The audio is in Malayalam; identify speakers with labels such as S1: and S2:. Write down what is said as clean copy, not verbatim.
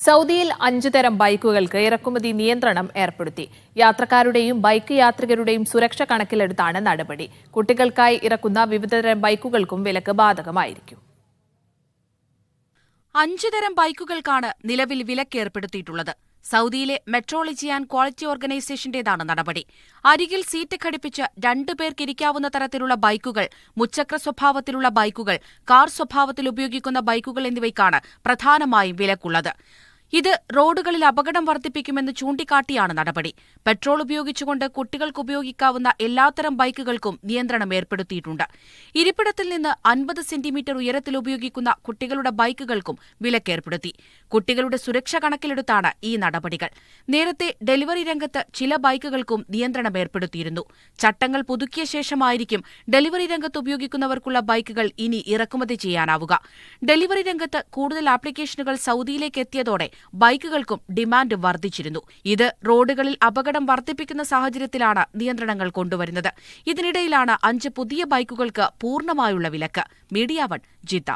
S1: സൗദിയിൽ 5 തരം ബൈക്കുകൾക്ക് ഇറക്കുമതി നിയന്ത്രണം ഏർപ്പെടുത്തി. യാത്രക്കാരുടെയും ബൈക്ക് യാത്രികരുടെയും സുരക്ഷ കണക്കിലെടുത്താണ് നടപടി. കുട്ടികൾക്കായി ഇറക്കുന്ന വിവിധതരം ബൈക്കുകൾക്കും വിലക്ക് ബാധകമായിരിക്കും.
S2: 5 തരം ബൈക്കുകൾക്കാണ് നിലവിൽ വിലക്കേർപ്പെടുത്തിയിട്ടുള്ളത്. സൗദിയിലെ മെട്രോളജി ആൻഡ് ക്വാളിറ്റി ഓർഗനൈസേഷന്റേതാണ് നടപടി. അരികിൽ സീറ്റ് ഘടിപ്പിച്ച് 2 പേർക്ക് ഇരിക്കാവുന്ന തരത്തിലുള്ള ബൈക്കുകൾ, മുച്ചക്ര സ്വഭാവത്തിലുള്ള ബൈക്കുകൾ, കാർ സ്വഭാവത്തിൽ ഉപയോഗിക്കുന്ന ബൈക്കുകൾ എന്നിവയ്ക്കാണ് പ്രധാനമായും വിലക്കുള്ളത്. ഇത് റോഡുകളിൽ അപകടം വർദ്ധിപ്പിക്കുമെന്ന് ചൂണ്ടിക്കാട്ടിയാണ് നടപടി. പെട്രോൾ ഉപയോഗിച്ചുകൊണ്ട് കുട്ടികൾക്ക് ഉപയോഗിക്കാവുന്ന എല്ലാത്തരം ബൈക്കുകൾക്കും നിയന്ത്രണം ഏർപ്പെടുത്തിയിട്ടുണ്ട്. ഇരിപ്പിടത്തിൽ നിന്ന് 50 സെന്റിമീറ്റർ ഉയരത്തിൽ ഉപയോഗിക്കുന്ന കുട്ടികളുടെ ബൈക്കുകൾക്കും വിലക്കേർപ്പെടുത്തി. കുട്ടികളുടെ സുരക്ഷ കണക്കിലെടുത്താണ് ഈ നടപടികൾ. നേരത്തെ ഡെലിവറി രംഗത്ത് ചില ബൈക്കുകൾക്കും നിയന്ത്രണം ഏർപ്പെടുത്തിയിരുന്നു. ചട്ടങ്ങൾ പുതുക്കിയ ശേഷമായിരിക്കും ഡെലിവറി രംഗത്ത് ഉപയോഗിക്കുന്നവർക്കുള്ള ബൈക്കുകൾ ഇനി ഇറക്കുമതി ചെയ്യാനാവുക. ഡെലിവറി രംഗത്ത് കൂടുതൽ ആപ്ലിക്കേഷനുകൾ സൗദിയിലേക്ക് എത്തിയതോടെ ബൈക്കുകൾക്കും ഡിമാൻഡ് വർദ്ധിച്ചിരുന്നു. ഇത് റോഡുകളിൽ അപകടം വർദ്ധിപ്പിക്കുന്ന സാഹചര്യത്തിലാണ് നിയന്ത്രണങ്ങൾ കൊണ്ടുവരുന്നത്. ഇതിനിടയിലാണ് 5 പുതിയ ബൈക്കുകൾക്ക് പൂർണ്ണമായുള്ള വിലക്ക്. Media 1 Jeddah.